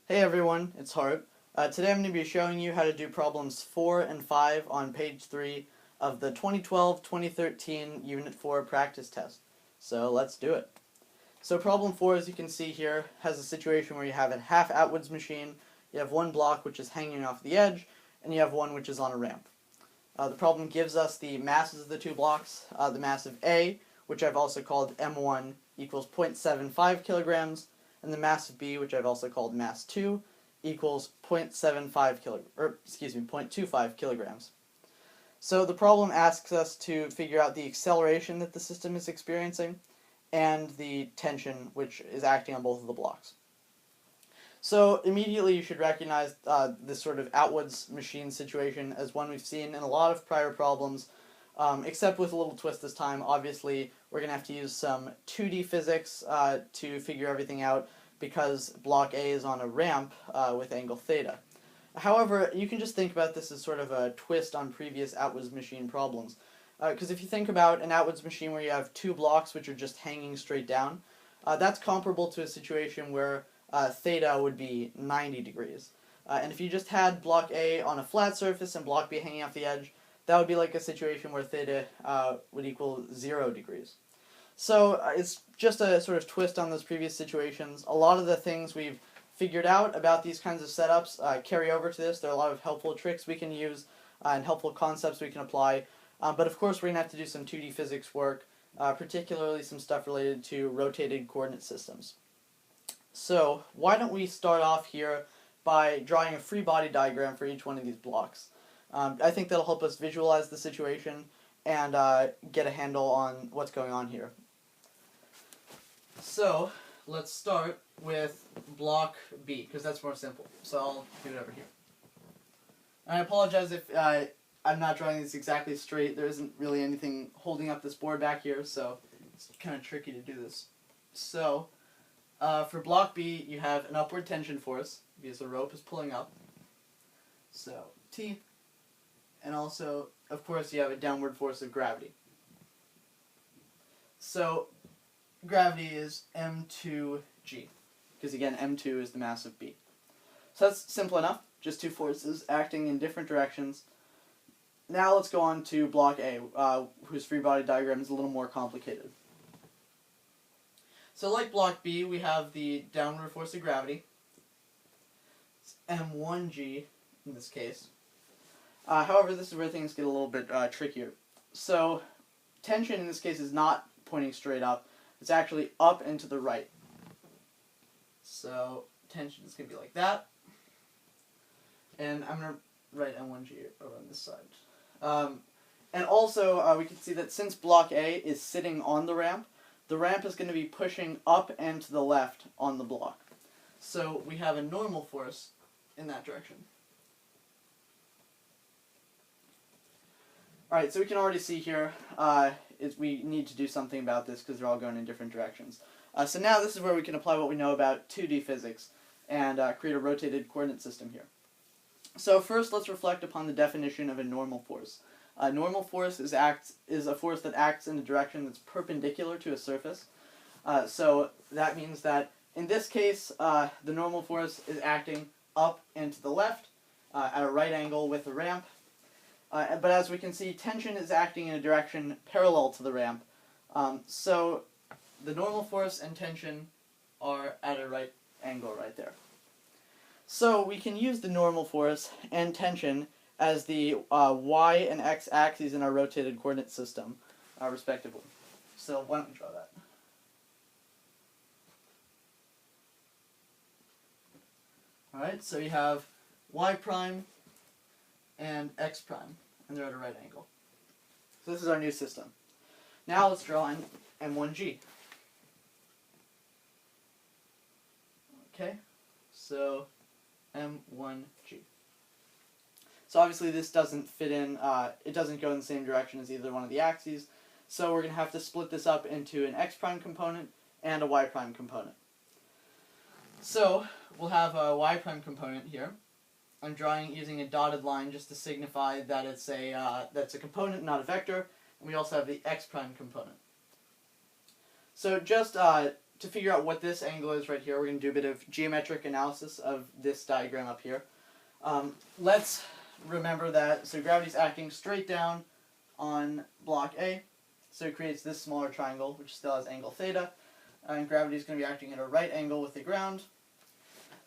Hey everyone, it's Hart. Today I'm going to be showing you how to do problems 4 and 5 on page 3 of the 2012-2013 Unit 4 practice test. So let's do it. So problem 4, as you can see here, has a situation where you have a half outwards machine, you have one block which is hanging off the edge, and you have one which is on a ramp. The problem gives us the masses of the two blocks. The mass of A, which I've also called M1, equals 0.75 kilograms, and the mass of B, which I've also called mass 2, equals 0.25 kilograms. So the problem asks us to figure out the acceleration that the system is experiencing and the tension which is acting on both of the blocks. So immediately you should recognize this sort of outwards machine situation as one we've seen in a lot of prior problems, except with a little twist this time. Obviously, we're going to have to use some 2D physics to figure everything out because block A is on a ramp with angle theta. However, you can just think about this as sort of a twist on previous outwards machine problems. Because if you think about an outwards machine where you have two blocks which are just hanging straight down, that's comparable to a situation where theta would be 90 degrees. And if you just had block A on a flat surface and block B hanging off the edge, that would be like a situation where theta would equal 0 degrees. So it's just a sort of twist on those previous situations. A lot of the things we've figured out about these kinds of setups carry over to this. There are a lot of helpful tricks we can use and helpful concepts we can apply. But of course we're going to have to do some 2D physics work, particularly some stuff related to rotated coordinate systems. So why don't we start off here by drawing a free body diagram for each one of these blocks. I think that'll help us visualize the situation and get a handle on what's going on here. So let's start with block B, because that's more simple. So I'll do it over here. And I apologize if I'm not drawing this exactly straight. There isn't really anything holding up this board back here, so it's kind of tricky to do this. So for block B, you have an upward tension force, because the rope is pulling up. So T. And also, of course, you have a downward force of gravity. So gravity is M2G, because again, M2 is the mass of B. So that's simple enough, just two forces acting in different directions. Now let's go on to block A, whose free body diagram is a little more complicated. So like block B, we have the downward force of gravity. It's M1G in this case. However, this is where things get a little bit trickier. So tension in this case is not pointing straight up. It's actually up and to the right. So tension is going to be like that. And I'm going to write M1G over on this side. And also, we can see that since block A is sitting on the ramp is going to be pushing up and to the left on the block. So we have a normal force in that direction. Alright, so we can already see here we need to do something about this because they're all going in different directions. So now this is where we can apply what we know about 2D physics and create a rotated coordinate system here. So first let's reflect upon the definition of a normal force. A normal force is a force that acts in a direction that's perpendicular to a surface. So that means that in this case the normal force is acting up and to the left at a right angle with the ramp. But as we can see, tension is acting in a direction parallel to the ramp. So the normal force and tension are at a right angle right there. So we can use the normal force and tension as the y and x axes in our rotated coordinate system, respectively. So why don't we draw that? Alright, so you have y prime and x prime, and they're at a right angle. So this is our new system. Now let's draw in M1G. Okay, so M1G. So obviously this doesn't fit in, it doesn't go in the same direction as either one of the axes, so we're going to have to split this up into an x prime component and a y prime component. So we'll have a y prime component here. I'm drawing using a dotted line just to signify that it's that's a component, not a vector, and we also have the x prime component. So just to figure out what this angle is right here, we're going to do a bit of geometric analysis of this diagram up here. Let's remember that, so gravity's acting straight down on block A, so it creates this smaller triangle, which still has angle theta, and gravity is going to be acting at a right angle with the ground.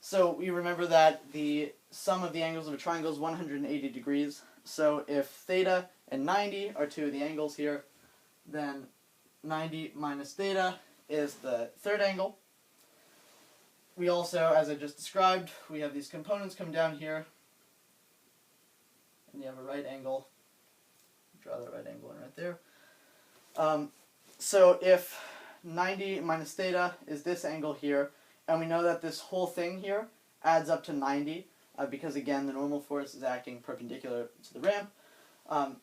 So we remember that the sum of the angles of a triangle is 180 degrees, so if theta and 90 are two of the angles here, then 90 minus theta is the third angle. We also, as I just described, we have these components come down here, and you have a right angle. Draw that right angle in right there. So if 90 minus theta is this angle here, and we know that this whole thing here adds up to 90, because again the normal force is acting perpendicular to the ramp.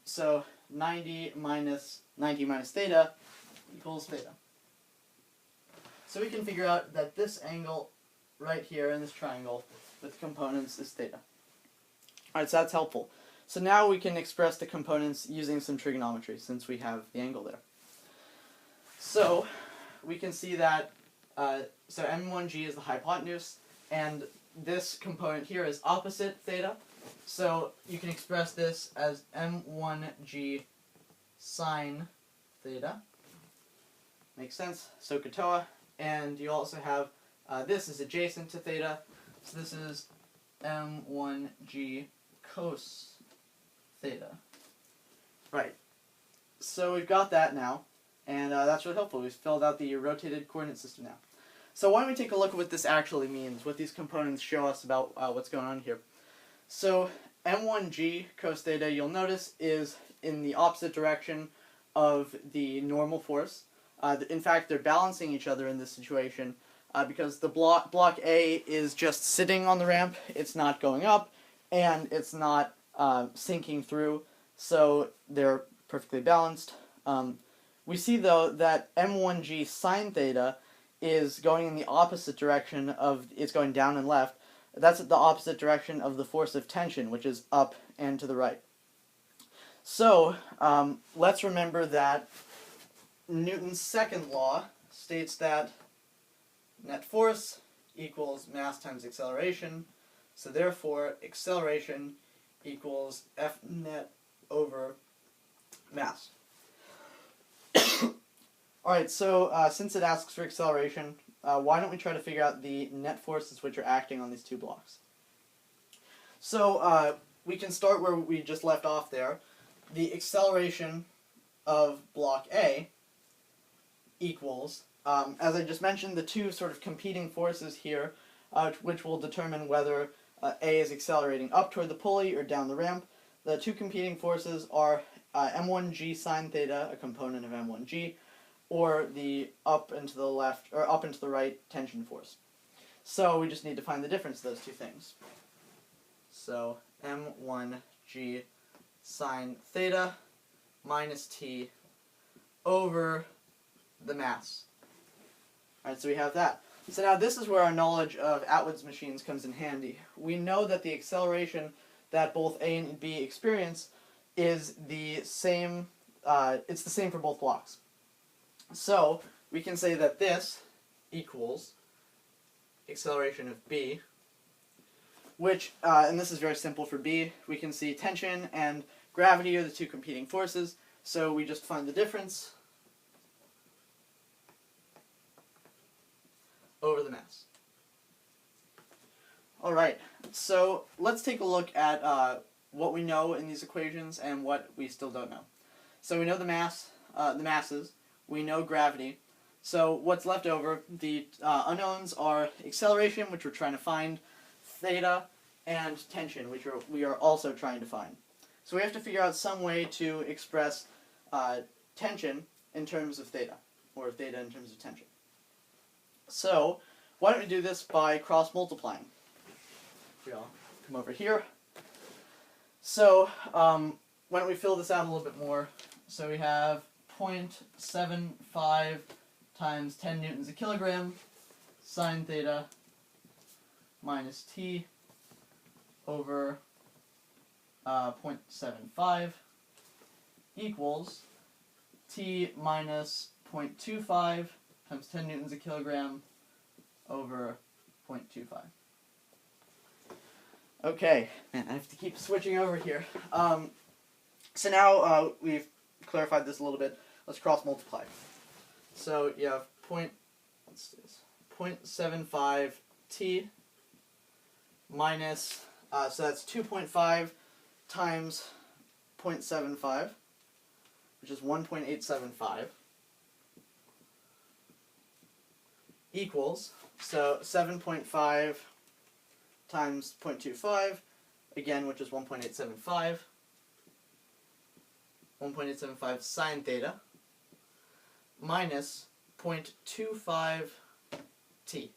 So 90 minus theta equals theta. So we can figure out that this angle right here in this triangle with components is theta. Alright, so that's helpful. So now we can express the components using some trigonometry, since we have the angle there. So we can see that so m1g is the hypotenuse, and this component here is opposite theta. So you can express this as m1g sine theta. Makes sense. SOHCAHTOA. And you also have this is adjacent to theta, so this is m1g cos theta. Right. So we've got that now, and that's really helpful. We've filled out the rotated coordinate system now. So why don't we take a look at what this actually means, what these components show us about what's going on here. So m1g cos theta, you'll notice, is in the opposite direction of the normal force. In fact, they're balancing each other in this situation because the block A is just sitting on the ramp, it's not going up, and it's not sinking through, so they're perfectly balanced. We see, though, that m1g sine theta is going in the opposite direction of, it's going down and left. That's the opposite direction of the force of tension, which is up and to the right. So, let's remember that Newton's second law states that net force equals mass times acceleration, so therefore acceleration equals F net over mass. Alright, so since it asks for acceleration, why don't we try to figure out the net forces which are acting on these two blocks? So we can start where we just left off there. The acceleration of block A equals, as I just mentioned, the two sort of competing forces here, which will determine whether A is accelerating up toward the pulley or down the ramp. The two competing forces are m1g sine theta, a component of m1g, or the up and to the left, or up and to the right tension force. So we just need to find the difference of those two things. So m1g sine theta minus t over the mass. Alright, so we have that. So now this is where our knowledge of Atwood's machines comes in handy. We know that the acceleration that both A and B experience is the same, it's the same for both blocks. So we can say that this equals acceleration of B, which, and this is very simple for B, we can see tension and gravity are the two competing forces, so we just find the difference over the mass. Alright, so let's take a look at what we know in these equations and what we still don't know. So we know the masses, we know gravity, so what's left over, the unknowns are acceleration, which we're trying to find, theta, and tension, which we are also trying to find. So we have to figure out some way to express tension in terms of theta, or theta in terms of tension. So, why don't we do this by cross-multiplying? We'll come over here. So, why don't we fill this out a little bit more? So we have 0.75 times 10 newtons a kilogram sine theta minus t over 0.75 equals t minus 0.25 times 10 newtons a kilogram over 0.25. Okay, man, I have to keep switching over here. So now we've clarified this a little bit. Let's cross multiply. So you have 0.75 t minus, so that's 2.5 times 0.75, which is 1.875, equals, so 7.5 times 0.25, again, which is 1.875, 1.875 sine theta, minus 0.25 t.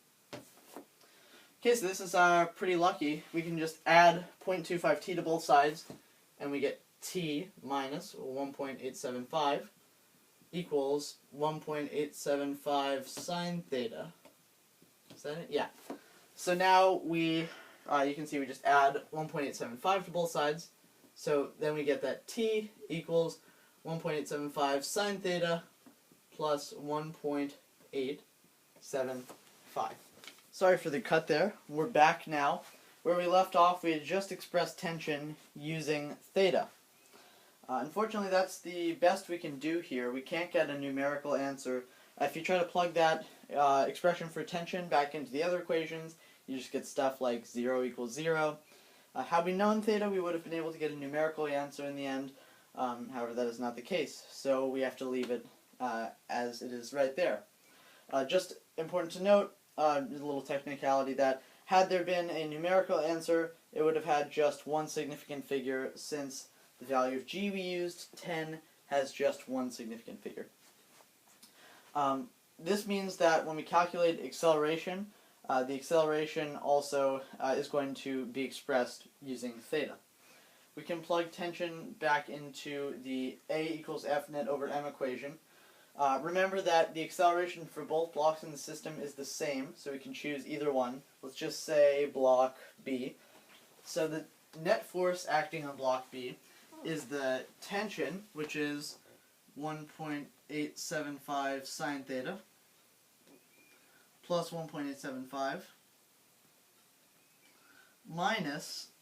Okay, so this is pretty lucky. We can just add 0.25 t to both sides, and we get t minus 1.875 equals 1.875 sine theta. Is that it? Yeah. So now you can see we just add 1.875 to both sides. So then we get that t equals 1.875 sine theta plus 1.875. Sorry for the cut there. We're back now. Where we left off, we had just expressed tension using theta. Unfortunately, that's the best we can do here. We can't get a numerical answer. If you try to plug that expression for tension back into the other equations, you just get stuff like 0 equals 0. Had we known theta, we would have been able to get a numerical answer in the end. However, that is not the case, so we have to leave it as it is right there. Just important to note, a little technicality, that had there been a numerical answer, it would have had just one significant figure, since the value of g we used, 10, has just one significant figure. This means that when we calculate acceleration, the acceleration also is going to be expressed using theta. We can plug tension back into the A equals F net over m equation. Remember that the acceleration for both blocks in the system is the same, so we can choose either one. Let's just say block B. So the net force acting on block B is the tension, which is 1.875 sine theta, plus 1.875, minus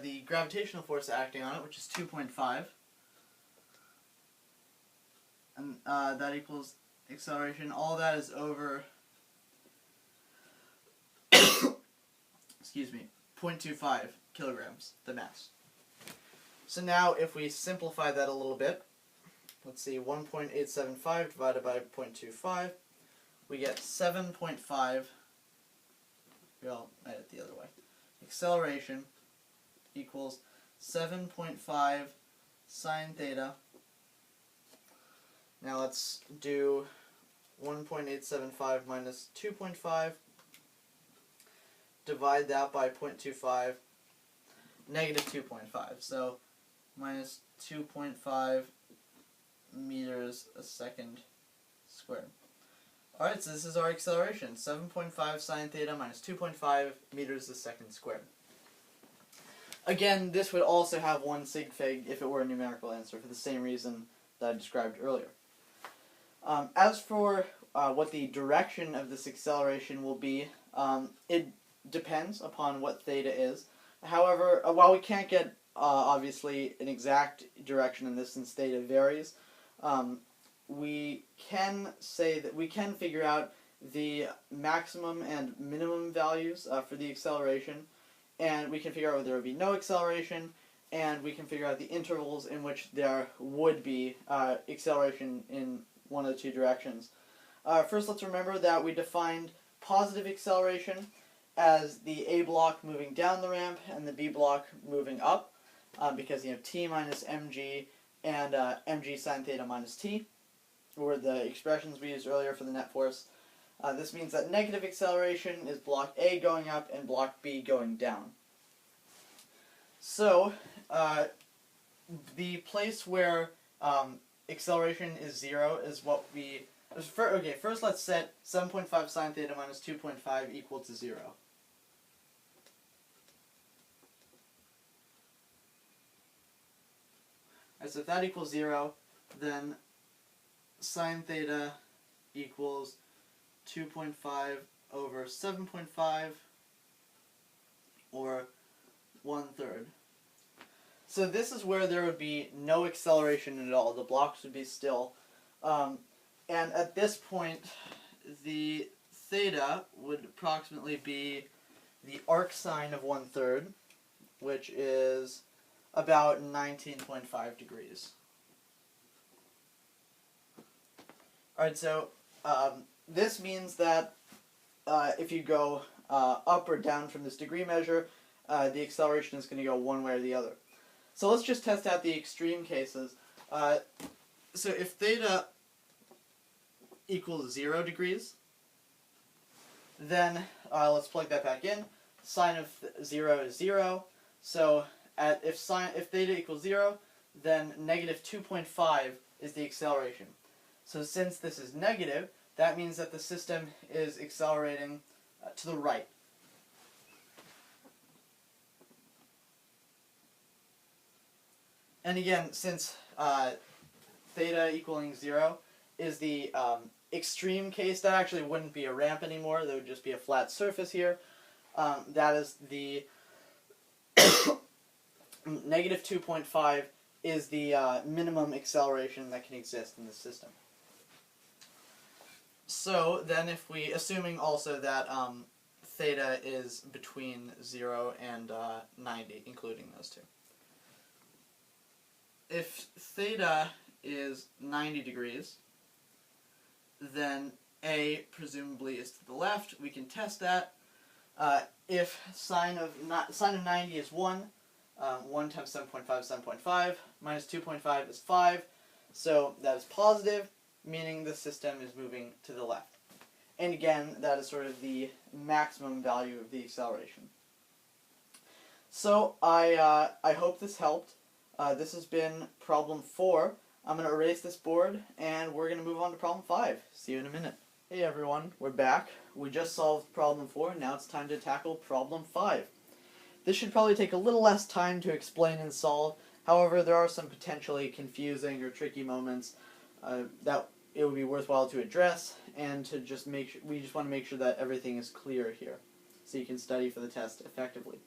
the gravitational force acting on it, which is 2.5, and that equals acceleration. All that is over, excuse me, 0.25 kilograms, the mass. So now if we simplify that a little bit, let's see, 1.875 divided by 0.25, we get 7.5, well, I did it the other way. Acceleration equals 7.5 sine theta. Now let's do 1.875 minus 2.5, divide that by 0.25, negative 2.5, so minus 2.5 meters a second squared. Alright, so this is our acceleration, 7.5 sine theta minus 2.5 meters a second squared. Again, this would also have one sig fig if it were a numerical answer, for the same reason that I described earlier. As for what the direction of this acceleration will be, it depends upon what theta is. However, while we can't get, obviously, an exact direction in this since theta varies, we can say that we can figure out the maximum and minimum values for the acceleration, and we can figure out whether there would be no acceleration, and we can figure out the intervals in which there would be acceleration in one of the two directions. First, let's remember that we defined positive acceleration as the A block moving down the ramp and the B block moving up, because you have t minus mg and mg sine theta minus t were the expressions we used earlier for the net force. This means that negative acceleration is block A going up and block B going down. So, the place where acceleration is 0 is what we... Okay, first let's set 7.5 sine theta minus 2.5 equal to 0. Alright, so if that equals 0, then sine theta equals 2.5 over 7.5, or 1/3. So this is where there would be no acceleration at all. The blocks would be still. And at this point, the theta would approximately be the arc sine of 1/3, which is about 19.5 degrees. Alright, so this means that if you go up or down from this degree measure, the acceleration is going to go one way or the other. So let's just test out the extreme cases. So if theta equals 0 degrees, then let's plug that back in. Sine of 0 is 0. So if theta equals 0, then negative 2.5 is the acceleration. So since this is negative, that means that the system is accelerating to the right. And again, since theta equaling 0 is the extreme case, that actually wouldn't be a ramp anymore. There would just be a flat surface here. That is the negative 2.5 is the minimum acceleration that can exist in the system. So then if we, assuming also that theta is between 0 and 90, including those two. If theta is 90 degrees, then A presumably is to the left. We can test that. If sine of 90 is 1, 1 times 7.5 is 7.5, minus 2.5 is 5, so that is positive, meaning the system is moving to the left. And again, that is sort of the maximum value of the acceleration. So I hope this helped. This has been problem 4. I'm going to erase this board, and we're going to move on to problem 5. See you in a minute. Hey everyone, we're back. We just solved problem 4, now it's time to tackle problem 5. This should probably take a little less time to explain and solve. However, there are some potentially confusing or tricky moments that it would be worthwhile to address, and to just make sure, we just want to make sure that everything is clear here, so you can study for the test effectively.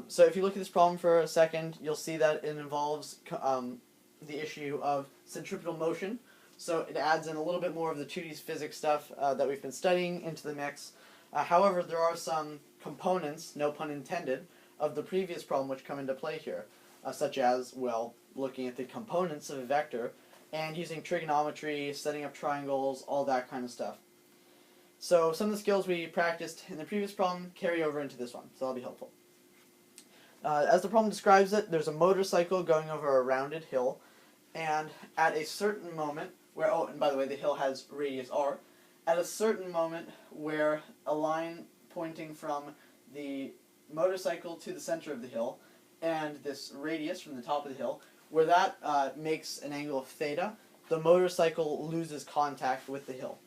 So if you look at this problem for a second, you'll see that it involves the issue of centripetal motion. So it adds in a little bit more of the 2D physics stuff that we've been studying into the mix. However, there are some components, no pun intended, of the previous problem which come into play here, such as, well, looking at the components of a vector and using trigonometry, setting up triangles, all that kind of stuff. So some of the skills we practiced in the previous problem carry over into this one, so that'll be helpful. As the problem describes it, there's a motorcycle going over a rounded hill, and at a certain moment where, oh, and by the way, the hill has radius r, at a certain moment where a line pointing from the motorcycle to the center of the hill, and this radius from the top of the hill, where that makes an angle of theta, the motorcycle loses contact with the hill.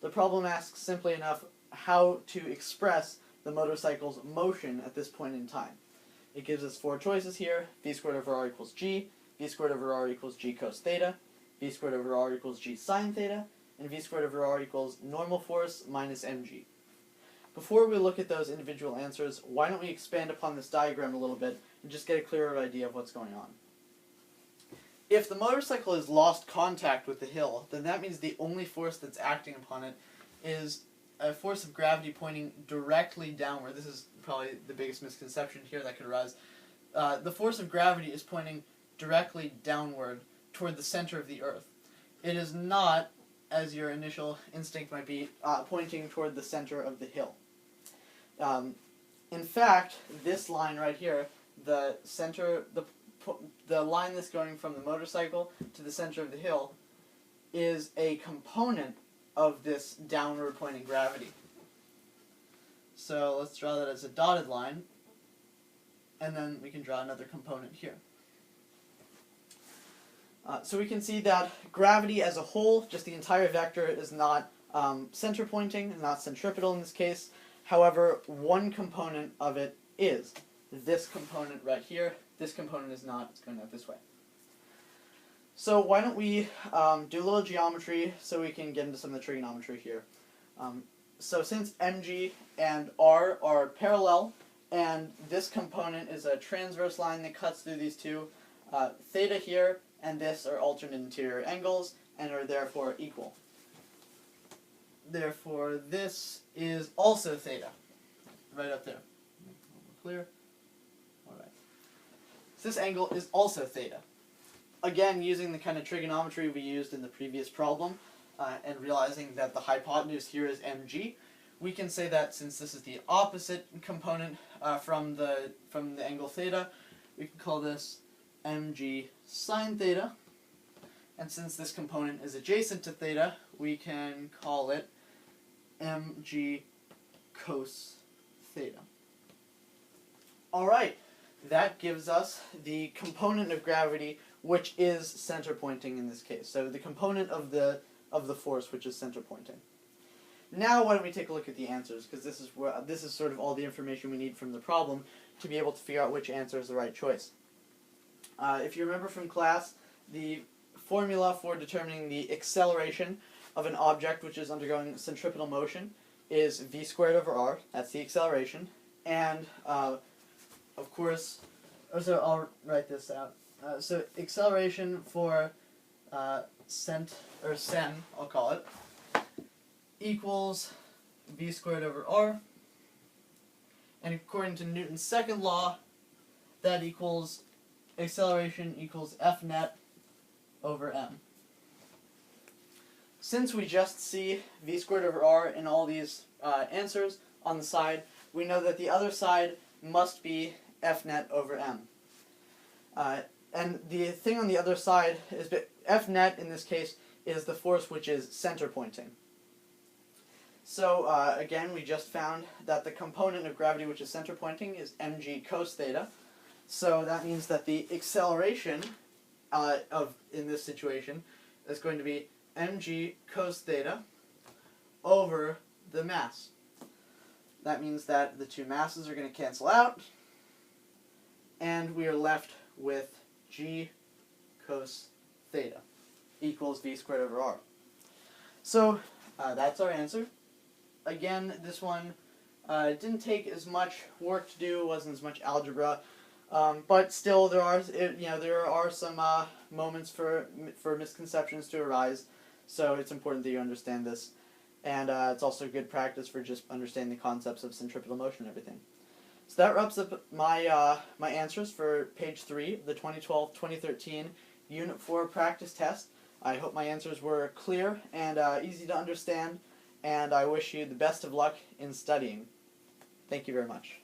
The problem asks simply enough how to express the motorcycle's motion at this point in time. It gives us 4 choices here: v squared over r equals g, v squared over r equals g cos theta, v squared over r equals g sine theta, and v squared over r equals normal force minus mg. Before we look at those individual answers, why don't we expand upon this diagram a little bit and just get a clearer idea of what's going on. If the motorcycle has lost contact with the hill, then that means the only force that's acting upon it is a force of gravity pointing directly downward. This is probably the biggest misconception here that could arise. The force of gravity is pointing directly downward toward the center of the Earth. It is not, as your initial instinct might be, pointing toward the center of the hill. In fact, this line right here, the line that's going from the motorcycle to the center of the hill, is a component of this downward pointing gravity. So let's draw that as a dotted line, and then we can draw another component here. So we can see that gravity as a whole, just the entire vector, is not center pointing, not centripetal in this case. However, one component of it is. This component right here. This component is not. It's going out this way. So why don't we do a little geometry so we can get into some of the trigonometry here. So since mg and r are parallel, and this component is a transverse line that cuts through these two, theta here and this are alternate interior angles and are therefore equal. Therefore, this is also theta, right up there. Make it a little clear. All right. So this angle is also theta. Again, using the kind of trigonometry we used in the previous problem, and realizing that the hypotenuse here is mg, we can say that since this is the opposite component from the angle theta, we can call this mg sine theta. And since this component is adjacent to theta, we can call it mg cos theta. Alright, that gives us the component of gravity which is center pointing in this case. So the component of the force which is center pointing. Now why don't we take a look at the answers, because this is sort of all the information we need from the problem to be able to figure out which answer is the right choice. If you remember from class, the formula for determining the acceleration of an object which is undergoing centripetal motion is v squared over r, that's the acceleration, and of course, so I'll write this out. So acceleration for sen, I'll call it, equals v squared over r, and according to Newton's second law, that equals acceleration equals f net over m. Since we just see v squared over r in all these answers on the side, we know that the other side must be f net over m. And the thing on the other side is that f net in this case is the force which is center pointing. So again, we just found that the component of gravity which is center pointing is mg cos theta. So that means that the acceleration in this situation is going to be mg cos theta over the mass. That means that the two masses are going to cancel out, and we are left with g cos theta equals v squared over r. So that's our answer. Again, this one didn't take as much work to do, wasn't as much algebra. But still, there are some moments for misconceptions to arise. So it's important that you understand this, and it's also good practice for just understanding the concepts of centripetal motion and everything. So that wraps up my my answers for page 3 of the 2012-2013 Unit 4 practice test. I hope my answers were clear and easy to understand, and I wish you the best of luck in studying. Thank you very much.